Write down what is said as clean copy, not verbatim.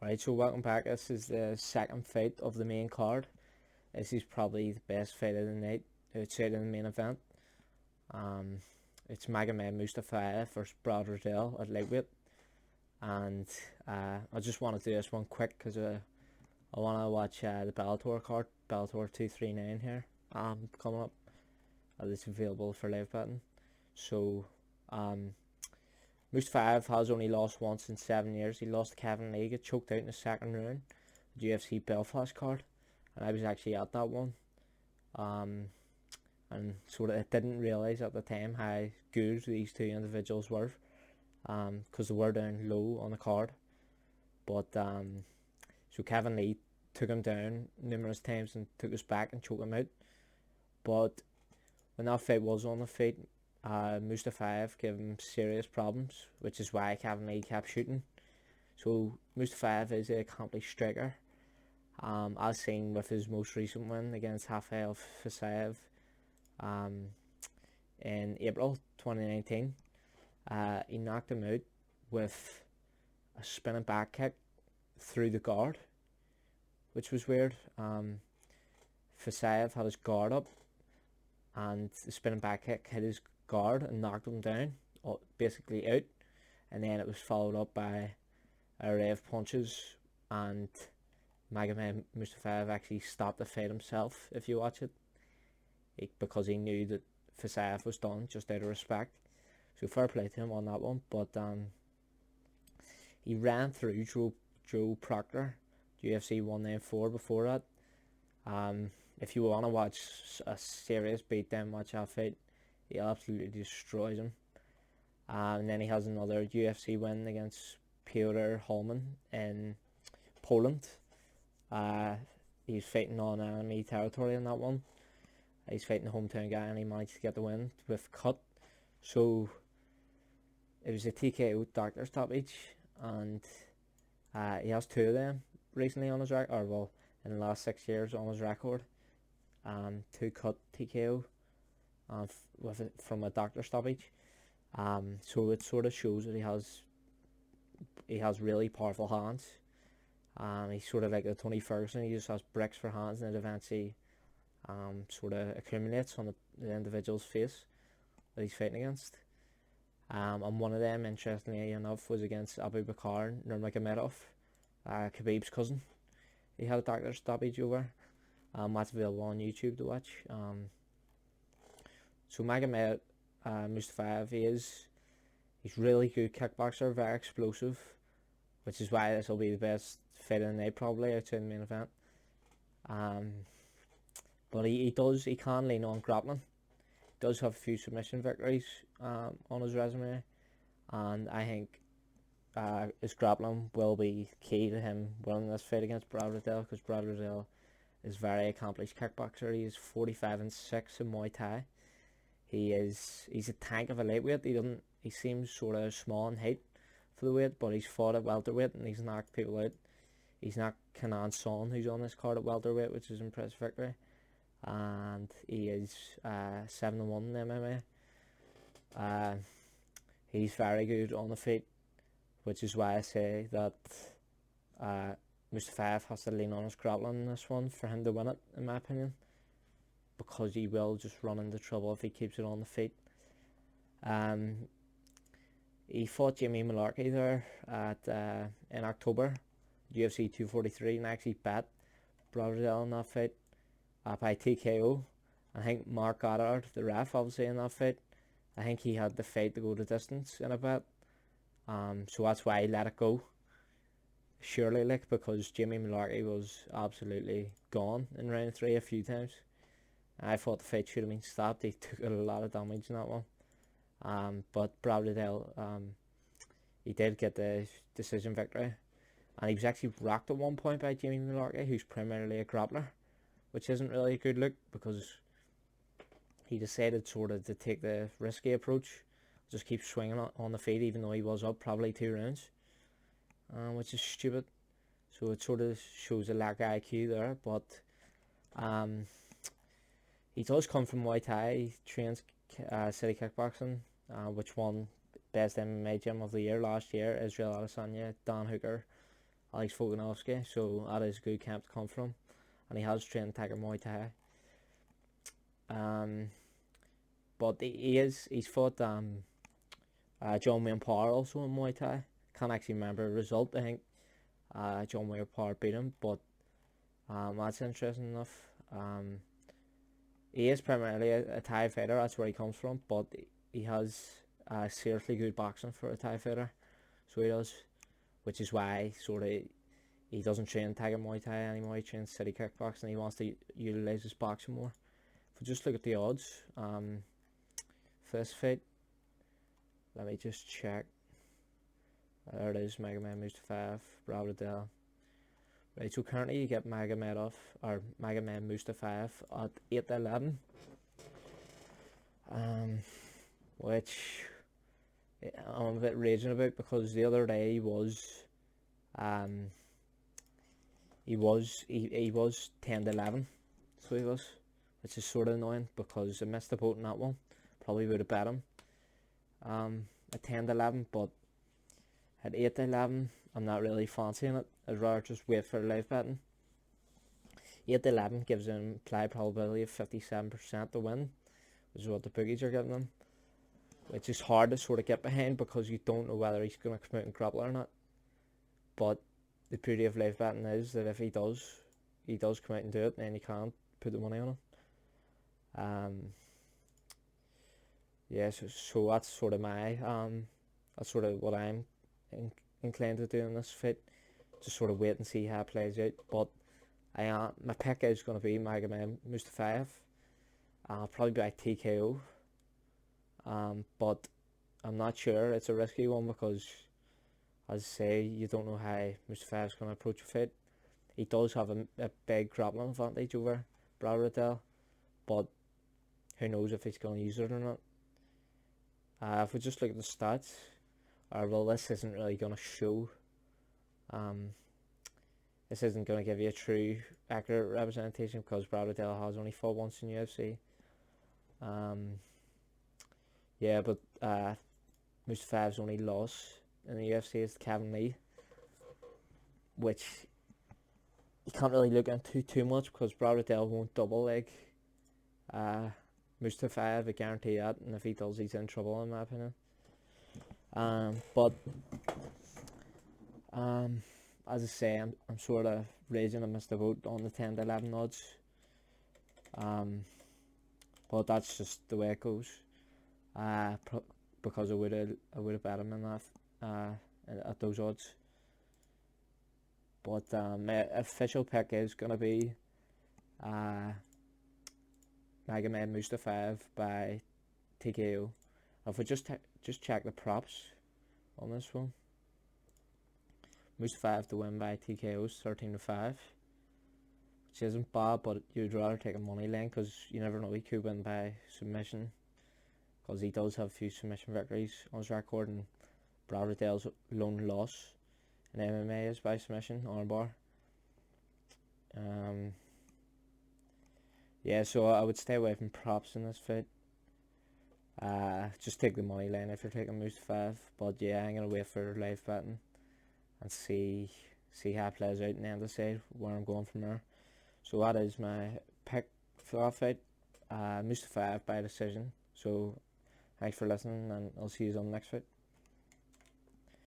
Right, so welcome back. This is the second fight of the main card. This is probably the best fight of the night outside of the main event. Um, it's Magomed Mustafaev versus Riddell at lightweight, and I just want to do this one quick because I want to watch the Bellator card, Bellator 239 here. Coming up, it's available for live betting. So, um, Mustafaev has only lost once in 7 years. He lost to Kevin Lee, got choked out in the second round, the UFC Belfast card, and I was actually at that one. Um, and sort of didn't realise at the time how good these two individuals were, because they were down low on the card. But so Kevin Lee took him down numerous times and took his back and choked him out. But when that fight was on the feet, Mustafaev gave him serious problems, which is why Kevin Lee kept shooting. So Mustafaev is an accomplished striker. As seen with his most recent win against Rafael Fisaev in April 2019. He knocked him out with a spinning back kick through the guard, which was weird. Fisaev had his guard up, and the spinning back kick hit his guard and knocked him down, basically out. And then it was followed up by a array of punches, and Magomed Mustafaev actually stopped the fight himself, if you watch it, because he knew that Fisaev was done, just out of respect. So fair play to him on that one. But he ran through Joe Proctor, UFC 194 before that. If you want to watch a serious beatdown match that fight, he absolutely destroys him. And then he has another UFC win against Piotr Holman in Poland. He's fighting on enemy territory in that one. He's fighting the hometown guy, and he managed to get the win with cut. So it was a TKO doctor stoppage, and he has two of them recently on his record, or well, in the last 6 years on his record. Two cut TKO with it from a doctor stoppage. So it sort of shows that he has really powerful hands. He's sort of like a Tony Ferguson. He just has bricks for hands, and it eventually sort of accumulates on the individual's face that he's fighting against. And one of them, interestingly enough, was against Abu Bakr Nurmagomedov, Khabib's cousin. He had a doctor stoppage over. That's available on YouTube to watch. So Magomed Mustafaev, he's really good kickboxer, very explosive, which is why this will be the best fight of the night probably outside the main event. But he can lean on grappling. He does have a few submission victories on his resume, and I think his grappling will be key to him winning this fight against Riddell, because Riddell is a very accomplished kickboxer. He is 45-6 in Muay Thai. He's a tank of a lightweight. He seems sort of small in height for the weight, but he's fought at welterweight and he's knocked people out. He's knocked Kenan Son, who's on this card, at welterweight, which is an impressive victory. And he is 7-1 in MMA. He's very good on the feet, which is why I say that Mustafaev has to lean on his grappling in this one for him to win it, in my opinion, because he will just run into trouble if he keeps it on the feet. He fought Jimmy Malarkey there in October, UFC 243, and actually bet Riddell in that fight by TKO. I think Mark Goddard, the ref, obviously in that fight, I think he had the fight to go the distance in a bet. So that's why he let it go. Surely, because Jimmy Malarkey was absolutely gone in round 3 a few times. I thought the fight should have been stopped. He took a lot of damage in that one. But Riddell, he did get the decision victory. And he was actually rocked at one point by Jimmy Malarkey, who's primarily a grappler, which isn't really a good look, because he decided sort of to take the risky approach, just keep swinging on the feet, even though he was up probably 2 rounds, which is stupid. So it sort of shows a lack of IQ there. But he does come from Muay Thai. He trains City Kickboxing, which won Best MMA Gym of the Year last year. Israel Adesanya, Dan Hooker, Alex Volkanovski, so that is a good camp to come from, and he has trained Tiger Muay Thai. But he's fought John Wayne Parr also in Muay Thai. Can't actually remember the result. I think John Wayne Parr beat him, but that's interesting enough. He is primarily a Thai fighter. That's where he comes from, but he has seriously good boxing for a Thai fighter. So he does, which is why he doesn't train Tiger Muay Thai anymore. He trains city kickboxing. He wants to utilize his boxing more. If we just look at the odds, for this fight, let me just check. There it is, Magomed Mustafaev, Riddell. Right, so currently you get Magomed Mustafaev at 8-11, which I'm a bit raging about, because the other day he was 10-11, so he was, which is sort of annoying because I missed the boat in that one. Probably would have bet him at 10-11, but at 8-11 I'm not really fancying it. I'd rather just wait for live betting. 8-11 gives him an implied probability of 57% to win, which is what the bookies are giving him, which is hard to sort of get behind because you don't know whether he's going to come out and grapple or not. But the beauty of live betting is that if he does come out and do it, then you can't put the money on it. Yeah, so that's sort of that's sort of what I'm inclined to do in this fight. Just sort of wait and see how it plays out. But my pick is going to be Magomed Mustafaev. Probably by TKO. But I'm not sure. It's a risky one because, as I say, you don't know how Mustafaev's going to approach a fight. He does have a big grappling advantage over Riddell, but who knows if he's going to use it or not. If we just look at the stats, this isn't really going to show. This isn't going to give you a true, accurate representation because Riddell has only fought once in UFC. Yeah, but Mustafaev's only loss in the UFC is Kevin Lee, which you can't really look into too much because Riddell won't double leg Mustafaev, I guarantee that, and if he does, he's in trouble in my opinion. But as I say, I'm sort of raging. I missed the vote on the 10-11 odds. But that's just the way it goes. Because I would have bet him in that at those odds. But my official pick is gonna be Magomed Mustafaev by TKO. If we just check the props on this one, Mustafaev to win by TKO is 13-5, which isn't bad, but you'd rather take a money line because you never know, he could win by submission, because he does have a few submission victories on his record, and Riddell's lone loss in MMA is by submission, armbar. Yeah, so I would stay away from props in this fight. Just take the money line if you're taking Mustafaev. But yeah, I'm gonna wait for live betting and see how it plays out and then decide where I'm going from there. So that is my pick for that fight. Mustafaev by decision. So thanks for listening, and I'll see you on the next fight.